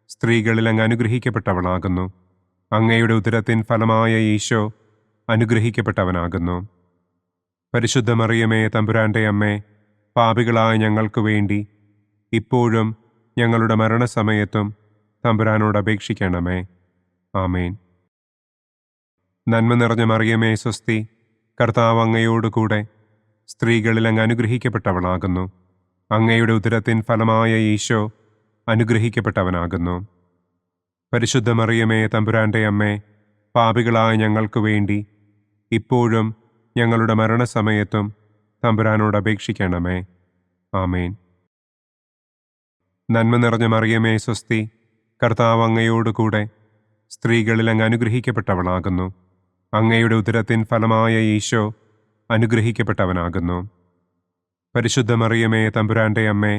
B: സ്ത്രീകളിൽ അങ്ങ് അനുഗ്രഹിക്കപ്പെട്ടവളാകുന്നു. അങ്ങയുടെ ഉദരത്തിൻ ഫലമായ ഈശോ അനുഗ്രഹിക്കപ്പെട്ടവനാകുന്നു. പരിശുദ്ധ മറിയമേ തമ്പുരാൻ്റെ അമ്മേ, പാപികളായ ഞങ്ങൾക്ക് വേണ്ടി ഇപ്പോഴും ഞങ്ങളുടെ മരണസമയത്തും തമ്പുരാനോട് അപേക്ഷിക്കണമേ. ആമേൻ. നന്മ നിറഞ്ഞ മറിയമേ സ്വസ്തി, കർത്താവ് അങ്ങയോടുകൂടെ സ്ത്രീകളിൽ അങ്ങ് അനുഗ്രഹിക്കപ്പെട്ടവളാകുന്നു. അങ്ങയുടെ ഉദരത്തിൻ ഫലമായ ഈശോ അനുഗ്രഹിക്കപ്പെട്ടവനാകുന്നു. പരിശുദ്ധ മറിയമേ തമ്പുരാൻ്റെ അമ്മേ, പാപികളായ ഞങ്ങൾക്ക് വേണ്ടി ഇപ്പോഴും ഞങ്ങളുടെ മരണസമയത്തും തമ്പുരാനോട് അപേക്ഷിക്കണമേ. ആമേൻ. നന്മ നിറഞ്ഞ മറിയമേ സ്വസ്തി, കർത്താവ് അങ്ങയോടുകൂടെ സ്ത്രീകളിൽ അങ്ങ് അനുഗ്രഹിക്കപ്പെട്ടവളാകുന്നു. അങ്ങയുടെ ഉദരത്തിൻ ഫലമായ ഈശോ അനുഗ്രഹിക്കപ്പെട്ടവനാകുന്നു. പരിശുദ്ധ മറിയമേ തമ്പുരാൻ്റെ അമ്മേ,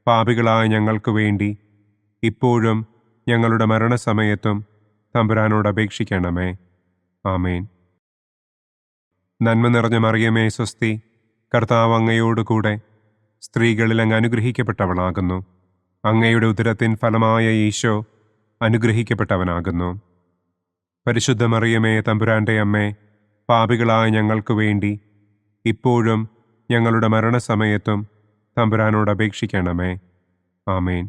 B: പാപികളായ ഞങ്ങൾക്ക് വേണ്ടി ഇപ്പോഴും ഞങ്ങളുടെ മരണസമയത്തും തമ്പുരാനോട് അപേക്ഷിക്കണമേ. ആമേൻ. നന്മ നിറഞ്ഞ മറിയമേ സ്വസ്തി, കർത്താവ് അങ്ങയോടുകൂടെ സ്ത്രീകളിൽ അങ്ങ് അനുഗ്രഹിക്കപ്പെട്ടവളാകുന്നു. അങ്ങയുടെ ഉദരത്തിൻ ഫലമായ ഈശോ അനുഗ്രഹിക്കപ്പെട്ടവനാകുന്നു. പരിശുദ്ധ മറിയമേ തമ്പുരാൻ്റെ അമ്മേ, പാപികളായ ഞങ്ങൾക്ക് വേണ്ടി ഇപ്പോഴും ഞങ്ങളുടെ മരണസമയത്തും തമ്പുരാനോട് അപേക്ഷിക്കണമേ. ആമേൻ.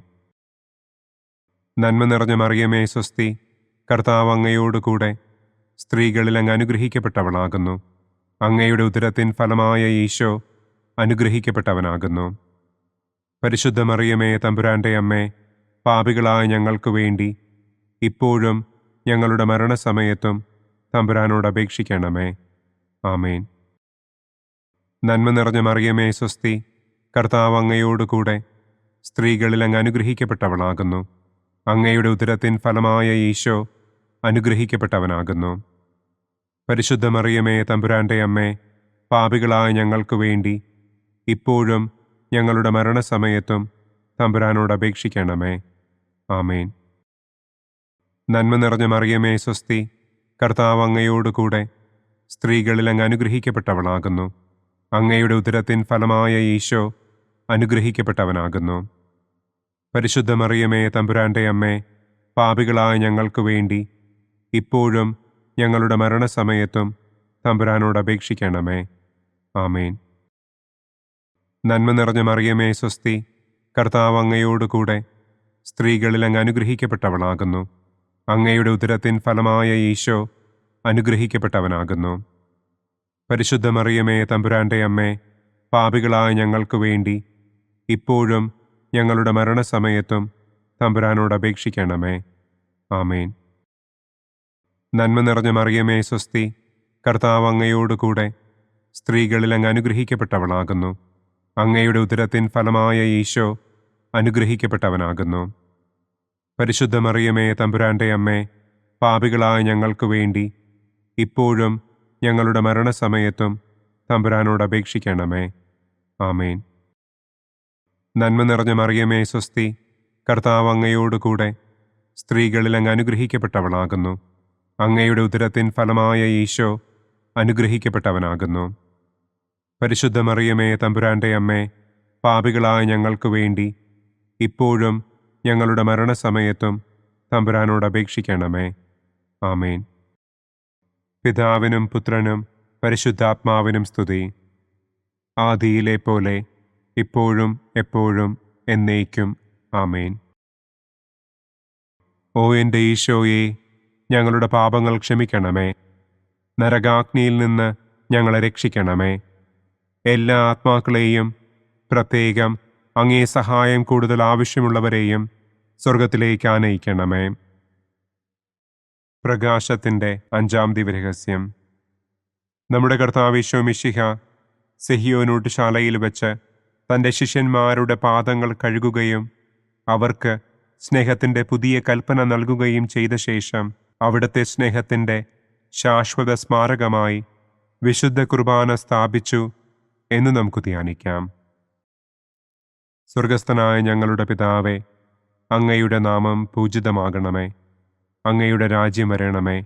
B: നന്മ നിറഞ്ഞ മറിയമേ സ്വസ്തി, കർത്താവ് അങ്ങയോടുകൂടെ സ്ത്രീകളിൽ അങ്ങ് അനുഗ്രഹിക്കപ്പെട്ടവളാകുന്നു. അങ്ങയുടെ ഉദരത്തിൻ ഫലമായ ഈശോ അനുഗ്രഹിക്കപ്പെട്ടവനാകുന്നു. പരിശുദ്ധ മറിയമേ തമ്പുരാൻ്റെ അമ്മേ, പാപികളായ ഞങ്ങൾക്ക് വേണ്ടി ഇപ്പോഴും ഞങ്ങളുടെ മരണസമയത്തും തമ്പുരാനോട് അപേക്ഷിക്കണമേ. ആമേൻ. നന്മ നിറഞ്ഞ മറിയമേ സ്വസ്തി, കർത്താവ് അങ്ങയോടുകൂടെ സ്ത്രീകളിൽ അങ്ങ് അനുഗ്രഹിക്കപ്പെട്ടവളാകുന്നു. അങ്ങയുടെ ഉദരത്തിൻ ഫലമായ ഈശോ അനുഗ്രഹിക്കപ്പെട്ടവനാകുന്നു. പരിശുദ്ധ മറിയമേ തമ്പുരാൻ്റെ അമ്മേ, പാപികളായ ഞങ്ങൾക്ക് വേണ്ടി ഇപ്പോഴും ഞങ്ങളുടെ മരണസമയത്തും തമ്പുരാനോട് അപേക്ഷിക്കണമേ. ആമേൻ. നന്മ നിറഞ്ഞ മറിയമേ സ്വസ്തി, കർത്താവ് അങ്ങയോടുകൂടെ സ്ത്രീകളിൽ അങ്ങ് അനുഗ്രഹിക്കപ്പെട്ടവളാകുന്നു. അങ്ങയുടെ ഉദരത്തിൻ ഫലമായ ഈശോ അനുഗ്രഹിക്കപ്പെട്ടവനാകുന്നു. പരിശുദ്ധ മറിയമേ തമ്പുരാൻ്റെ അമ്മേ, പാപികളായ ഞങ്ങൾക്ക് വേണ്ടി ഇപ്പോഴും ഞങ്ങളുടെ മരണസമയത്തും തമ്പുരാനോട് അപേക്ഷിക്കണമേ. ആമേൻ. നന്മ നിറഞ്ഞ മറിയമേ സ്വസ്തി, കർത്താവ് അങ്ങയോടുകൂടെ സ്ത്രീകളിൽ അങ്ങ് അനുഗ്രഹിക്കപ്പെട്ടവളാകുന്നു. അങ്ങയുടെ ഉദരത്തിൻ ഫലമായ ഈശോ അനുഗ്രഹിക്കപ്പെട്ടവനാകുന്നു. പരിശുദ്ധ മറിയമേ തമ്പുരാൻ്റെ അമ്മേ, പാപികളായ ഞങ്ങൾക്ക് വേണ്ടി ഇപ്പോഴും ഞങ്ങളുടെ മരണസമയത്തും തമ്പുരാനോട് അപേക്ഷിക്കണമേ. ആമേൻ. നന്മ നിറഞ്ഞ മറിയമേ സ്വസ്തി, കർത്താവ് അങ്ങയോടുകൂടെ സ്ത്രീകളിൽ അങ്ങ് അനുഗ്രഹിക്കപ്പെട്ടവളാകുന്നു. അങ്ങയുടെ ഉദരത്തിൻ ഫലമായ ഈശോ അനുഗ്രഹിക്കപ്പെട്ടവനാകുന്നു. പരിശുദ്ധ മറിയമേ തമ്പുരാൻ്റെ അമ്മേ, പാപികളായ ഞങ്ങൾക്ക് വേണ്ടി ഇപ്പോഴും ഞങ്ങളുടെ മരണസമയത്തും തമ്പുരാനോട് അപേക്ഷിക്കണമേ. ആമേൻ. നന്മ നിറഞ്ഞ മറിയമേ സ്വസ്തി, കർത്താവ് അങ്ങയോടുകൂടെ സ്ത്രീകളിൽ അങ്ങ് അനുഗ്രഹിക്കപ്പെട്ടവളാകുന്നു. അങ്ങയുടെ ഉദരത്തിൻ ഫലമായ ഈശോ അനുഗ്രഹിക്കപ്പെട്ടവനാകുന്നു. പരിശുദ്ധ മറിയമേ, തമ്പുരാന്റെ അമ്മേ, പാപികളായ ഞങ്ങൾക്ക് വേണ്ടി ഇപ്പോഴും ഞങ്ങളുടെ മരണസമയത്തും തമ്പുരാനോട് അപേക്ഷിക്കണമേ. ആമേൻ. പിതാവിനും പുത്രനും പരിശുദ്ധാത്മാവിനും സ്തുതി. ആദിയിലെ പോലെ ഇപ്പോഴും എപ്പോഴും എന്നേക്കും. ആമേൻ. ഓ എൻ്റെ ഈശോയെ, ഞങ്ങളുടെ പാപങ്ങൾ ക്ഷമിക്കണമേ. നരകാഗ്നിയിൽ നിന്ന് ഞങ്ങളെ രക്ഷിക്കണമേ. എല്ലാ ആത്മാക്കളെയും, പ്രത്യേകം അങ്ങേ സഹായം കൂടുതൽ ആവശ്യമുള്ളവരെയും സ്വർഗത്തിലേക്ക് ആനയിക്കണമേ. പ്രകാശത്തിൻ്റെ 5-ാം ദിവ്യരഹസ്യം. നമ്മുടെ കർത്താവ് ഈശോ മിശിഹ സെഹിയോനൂട്ടുശാലയിൽ വെച്ച് തൻ്റെ ശിഷ്യന്മാരുടെ പാദങ്ങൾ കഴുകുകയും അവർക്ക് സ്നേഹത്തിൻ്റെ പുതിയ കൽപ്പന നൽകുകയും ചെയ്ത ശേഷം അവിടുത്തെ സ്നേഹത്തിൻ്റെ ശാശ്വത സ്മാരകമായി വിശുദ്ധ കുർബാന സ്ഥാപിച്ചു എന്ന് നമുക്ക് ധ്യാനിക്കാം. സ്വർഗസ്ഥനായ ഞങ്ങളുടെ പിതാവേ, അങ്ങയുടെ നാമം പൂജിതമാകണമേ. അങ്ങയുടെ രാജ്യം വരണമേ.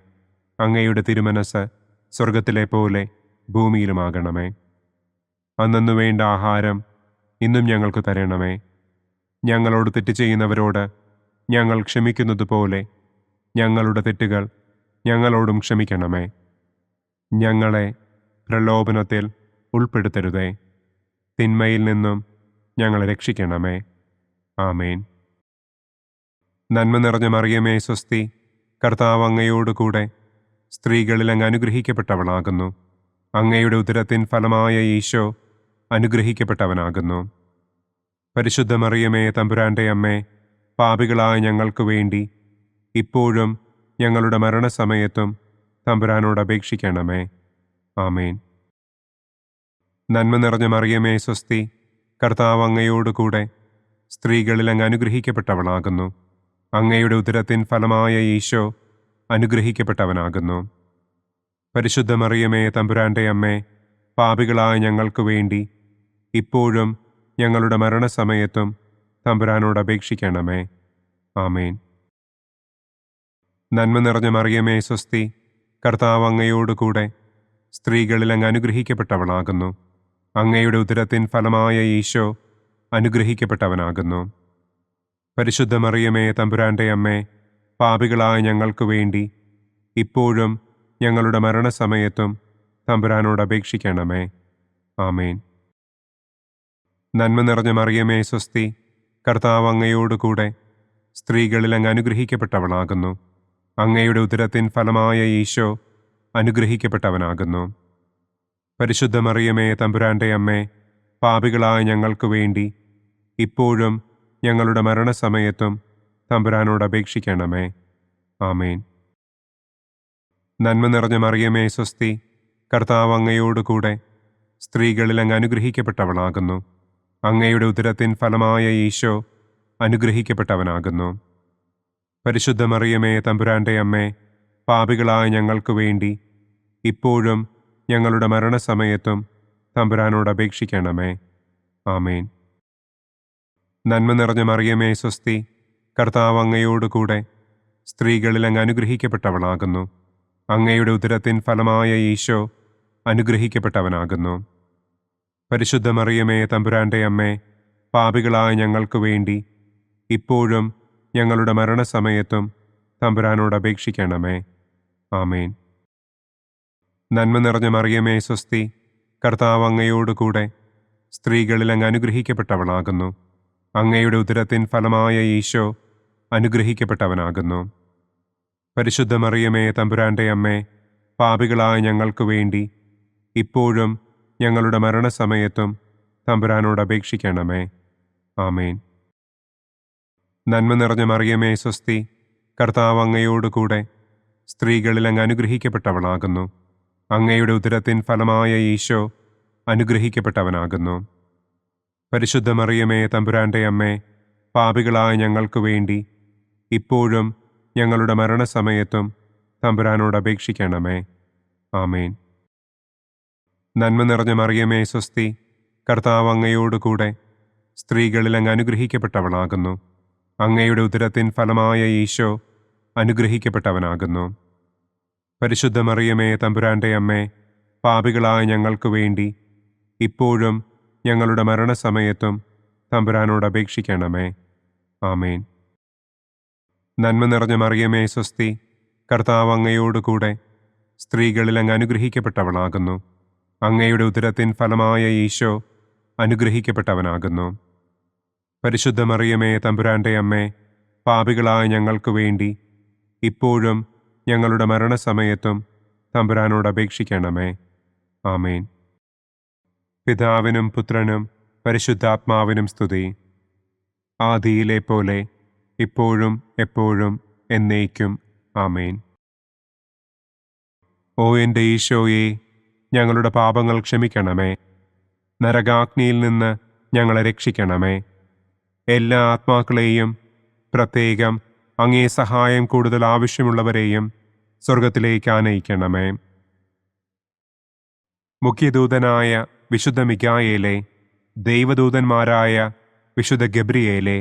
B: അങ്ങയുടെ തിരുമനസ് സ്വർഗത്തിലെ പോലെ ഭൂമിയിലുമാകണമേ. അന്നന്നു വേണ്ട ആഹാരം ഇന്നും ഞങ്ങൾക്ക് തരണമേ. ഞങ്ങളോട് തെറ്റ് ചെയ്യുന്നവരോട് ഞങ്ങൾ ക്ഷമിക്കുന്നത് പോലെ ഞങ്ങളുടെ തെറ്റുകൾ ഞങ്ങളോടും ക്ഷമിക്കണമേ. ഞങ്ങളെ പ്രലോഭനത്തിൽ ഉൾപ്പെടുത്തരുതേ. തിന്മയിൽ നിന്നും ഞങ്ങളെ രക്ഷിക്കണമേ. ആമേൻ. നന്മ നിറഞ്ഞ മറിയമേ, സ്വസ്തി. കർത്താവ് അങ്ങയോടുകൂടെ സ്ത്രീകളിൽ അങ്ങ് അനുഗ്രഹിക്കപ്പെട്ടവളാകുന്നു. അങ്ങയുടെ ഉദരത്തിൻ ഫലമായ ഈശോ അനുഗ്രഹിക്കപ്പെട്ടവനാകുന്നു. പരിശുദ്ധ മറിയമേ, തമ്പുരാന്റെ അമ്മേ, പാപികളായ ഞങ്ങൾക്ക് വേണ്ടി ഇപ്പോഴും ഞങ്ങളുടെ മരണസമയത്തും തമ്പുരാനോട് അപേക്ഷിക്കണമേ. ആമേൻ. നന്മ നിറഞ്ഞ മറിയമേ, സ്വസ്തി. കർത്താവ് അങ്ങയോടുകൂടെ സ്ത്രീകളിൽ അങ്ങ് അനുഗ്രഹിക്കപ്പെട്ടവളാകുന്നു. അങ്ങയുടെ ഉദരത്തിൻ ഫലമായ ഈശോ അനുഗ്രഹിക്കപ്പെട്ടവനാകുന്നു. പരിശുദ്ധ മറിയമേ, തമ്പുരാന്റെ അമ്മേ, പാപികളായ ഞങ്ങൾക്ക് വേണ്ടി ഇപ്പോഴും ഞങ്ങളുടെ മരണസമയത്തും തമ്പുരാനോട് അപേക്ഷിക്കണമേ. ആമേൻ. നന്മ നിറഞ്ഞ മറിയമേ, സ്വസ്തി. കർത്താവ് അങ്ങയോടുകൂടെ സ്ത്രീകളിൽ അങ്ങ് അനുഗ്രഹിക്കപ്പെട്ടവളാകുന്നു. അങ്ങയുടെ ഉദരത്തിൻ ഫലമായ ഈശോ അനുഗ്രഹിക്കപ്പെട്ടവനാകുന്നു. പരിശുദ്ധ മറിയമേ, തമ്പുരാന്റെ അമ്മേ, പാപികളായ ഞങ്ങൾക്ക് വേണ്ടി ഇപ്പോഴും ഞങ്ങളുടെ മരണസമയത്തും തമ്പുരാനോട് അപേക്ഷിക്കണമേ. ആമേൻ. നന്മ നിറഞ്ഞ മറിയമേ, സ്വസ്തി. കർത്താവ് അങ്ങയോടുകൂടെ സ്ത്രീകളിൽ അങ്ങ് അനുഗ്രഹിക്കപ്പെട്ടവളാകുന്നു. അങ്ങയുടെ ഉദരത്തിൻ ഫലമായ ഈശോ അനുഗ്രഹിക്കപ്പെട്ടവനാകുന്നു. പരിശുദ്ധ മറിയമേ, തമ്പുരാന്റെ അമ്മേ, പാപികളായ ഞങ്ങൾക്ക് വേണ്ടി ഇപ്പോഴും ഞങ്ങളുടെ മരണസമയത്തും തമ്പുരാനോട് അപേക്ഷിക്കണമേ. ആമേൻ. നന്മ നിറഞ്ഞ മറിയമേ, സ്വസ്തി. കർത്താവ് അങ്ങയോടുകൂടെ സ്ത്രീകളിൽ അങ്ങ് അനുഗ്രഹിക്കപ്പെട്ടവളാകുന്നു. അങ്ങയുടെ ഉദരത്തിൻ ഫലമായ ഈശോ അനുഗ്രഹിക്കപ്പെട്ടവനാകുന്നു. പരിശുദ്ധ മറിയമേ, തമ്പുരാന്റെ അമ്മേ, പാപികളായ ഞങ്ങൾക്ക് വേണ്ടി ഇപ്പോഴും ഞങ്ങളുടെ മരണസമയത്തും തമ്പുരാനോട് അപേക്ഷിക്കണമേ. ആമേൻ. നന്മ നിറഞ്ഞ മറിയമേ, സ്വസ്തി. കർത്താവ് അങ്ങയോടുകൂടെ സ്ത്രീകളിൽ അങ്ങ് അനുഗ്രഹിക്കപ്പെട്ടവളാകുന്നു. അങ്ങയുടെ ഉദരത്തിൻ ഫലമായ ഈശോ അനുഗ്രഹിക്കപ്പെട്ടവനാകുന്നു. പരിശുദ്ധ മറിയമേ, തമ്പുരാന്റെ അമ്മേ, പാപികളായ ഞങ്ങൾക്ക് വേണ്ടി ഇപ്പോഴും ഞങ്ങളുടെ മരണസമയത്തും തമ്പുരാനോട് അപേക്ഷിക്കണമേ. ആമേൻ. നന്മ നിറഞ്ഞ മറിയമേ, സ്വസ്തി. കർത്താവ് അങ്ങയോടുകൂടെ സ്ത്രീകളിൽ അങ്ങ് അനുഗ്രഹിക്കപ്പെട്ടവളാകുന്നു. അങ്ങയുടെ ഉദരത്തിൻ ഫലമായ ഈശോ അനുഗ്രഹിക്കപ്പെട്ടവനാകുന്നു. പരിശുദ്ധ മറിയമേ, തമ്പുരാന്റെ അമ്മേ, പാപികളായ ഞങ്ങൾക്ക് വേണ്ടി ഇപ്പോഴും ഞങ്ങളുടെ മരണസമയത്തും തമ്പുരാനോട് അപേക്ഷിക്കണമേ. ആമേൻ. നന്മ നിറഞ്ഞ മറിയമേ, സ്വസ്തി. കർത്താവ് അങ്ങയോടുകൂടെ സ്ത്രീകളിൽ അങ്ങ് അനുഗ്രഹിക്കപ്പെട്ടവളാകുന്നു. അങ്ങയുടെ ഉദരത്തിൻ ഫലമായ ഈശോ അനുഗ്രഹിക്കപ്പെട്ടവനാകുന്നു. പരിശുദ്ധ മറിയമേ, തമ്പുരാന്റെ അമ്മേ, പാപികളായ ഞങ്ങൾക്ക് വേണ്ടി ഇപ്പോഴും ഞങ്ങളുടെ മരണസമയത്തും തമ്പുരാനോട് അപേക്ഷിക്കണമേ. ആമേൻ. നന്മ നിറഞ്ഞ മറിയമേ, സ്വസ്തി. കർത്താവ് അങ്ങയോടുകൂടെ സ്ത്രീകളിൽ അങ്ങ് അനുഗ്രഹിക്കപ്പെട്ടവളാകുന്നു. അങ്ങയുടെ ഉദരത്തിൻ ഫലമായ ഈശോ അനുഗ്രഹിക്കപ്പെട്ടവനാകുന്നു. പരിശുദ്ധ മറിയമേ, തമ്പുരാന്റെ അമ്മേ, പാപികളായ ഞങ്ങൾക്ക് വേണ്ടി ഇപ്പോഴും ഞങ്ങളുടെ മരണസമയത്തും തമ്പുരാനോട് അപേക്ഷിക്കണമേ. ആമേൻ. നന്മ നിറഞ്ഞ മറിയമേ സ്വസ്തി, കർത്താവ് അങ്ങയോടുകൂടെ സ്ത്രീകളിൽ അങ്ങ് അനുഗ്രഹിക്കപ്പെട്ടവളാകുന്നു. അങ്ങയുടെ ഉദരത്തിൻ ഫലമായ ഈശോ അനുഗ്രഹിക്കപ്പെട്ടവനാകുന്നു. പരിശുദ്ധ മറിയമേ തമ്പുരാന്റെ അമ്മേ, പാപികളായ ഞങ്ങൾക്ക് വേണ്ടി ഇപ്പോഴും ഞങ്ങളുടെ മരണസമയത്തും തമ്പുരാനോട് അപേക്ഷിക്കണമേ. ആമേൻ. പിതാവിനും പുത്രനും പരിശുദ്ധാത്മാവിനും സ്തുതി. ആദിയിലെ പോലെ ഇപ്പോഴും എപ്പോഴും എന്നേക്കും. ആമേൻ. ഓ എൻ്റെ ഈശോയെ, ഞങ്ങളുടെ പാപങ്ങൾ ക്ഷമിക്കണമേ. നരകാഗ്നിയിൽ നിന്ന് ഞങ്ങളെ രക്ഷിക്കണമേ. എല്ലാ ആത്മാക്കളെയും, പ്രത്യേകം അങ്ങേ സഹായം കൂടുതൽ ആവശ്യമുള്ളവരെയും സ്വർഗത്തിലേക്ക് ആനയിക്കണമേ. മുഖ്യദൂതനായ വിശുദ്ധ മിഖായേലേ, ദൈവദൂതന്മാരായ വിശുദ്ധ ഗബ്രിയേലേ,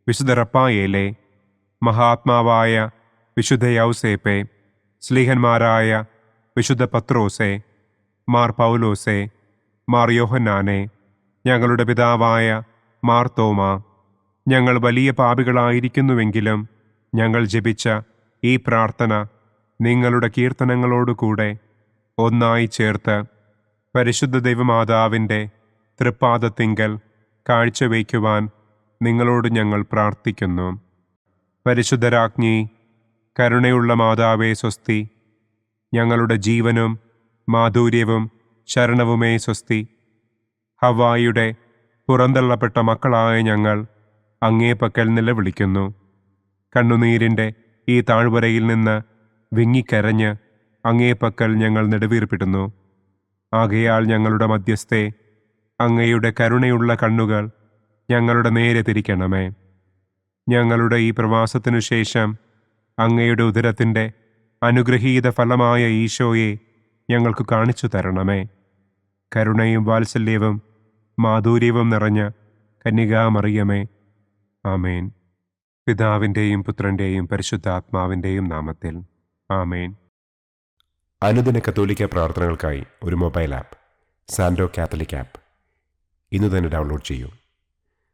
B: വിശുദ്ധ റപ്പായേലേ, മഹാത്മാവായ വിശുദ്ധ യൗസേപ്പേ, സ്ലീഹന്മാരായ വിശുദ്ധ പത്രോസേ, മാർ പൗലോസേ, മാർ യോഹന്നാനെ, ഞങ്ങളുടെ പിതാവായ മാർ തോമാ, ഞങ്ങൾ വലിയ പാപികളായിരിക്കുന്നുവെങ്കിലും ഞങ്ങൾ ജപിച്ച ഈ പ്രാർത്ഥന നിങ്ങളുടെ കീർത്തനങ്ങളോടുകൂടെ ഒന്നായി ചേർത്ത് പരിശുദ്ധ ദൈവമാതാവിൻ്റെ തൃപ്പാദത്തിങ്കൽ കാഴ്ചവയ്ക്കുവാൻ നിങ്ങളോട് ഞങ്ങൾ പ്രാർത്ഥിക്കുന്നു. പരിശുദ്ധരാജ്ഞി, കരുണയുള്ള മാതാവേ സ്വസ്തി, ഞങ്ങളുടെ ജീവനും മാധുര്യവും ശരണവുമേ സ്വസ്തി. ഹവ്വായുടെ പുറന്തള്ളപ്പെട്ട മക്കളായ ഞങ്ങൾ അങ്ങേപ്പക്കൽ നിലവിളിക്കുന്നു. കണ്ണുനീരിൻ്റെ ഈ താഴ്വരയിൽ നിന്ന് വിങ്ങിക്കരഞ്ഞ് അങ്ങേപ്പക്കൽ ഞങ്ങൾ നെടുവീർപ്പിടുന്നു. ആകയാൽ ഞങ്ങളുടെ മധ്യസ്ഥേ, അങ്ങയുടെ കരുണയുള്ള കണ്ണുകൾ ഞങ്ങളുടെ നേരെ തിരിക്കണമേ. ഞങ്ങളുടെ ഈ പ്രവാസത്തിനു ശേഷം അങ്ങയുടെ ഉദരത്തിൻ്റെ അനുഗ്രഹീത ഫലമായ ഈശോയെ ഞങ്ങൾക്ക് കാണിച്ചു തരണമേ. കരുണയും വാത്സല്യവും മാധുര്യവും നിറഞ്ഞ കന്യകാമറിയമേ. ആമേൻ. പിതാവിൻ്റെയും പുത്രൻ്റെയും പരിശുദ്ധാത്മാവിൻ്റെയും നാമത്തിൽ. ആമേൻ.
A: അനുദിന കത്തോലിക്ക പ്രാർത്ഥനകൾക്കായി ഒരു മൊബൈൽ ആപ്പ്, സാൻഡോ കാത്തലിക് ആപ്പ്, ഇന്ന് തന്നെ ഡൗൺലോഡ് ചെയ്യൂ.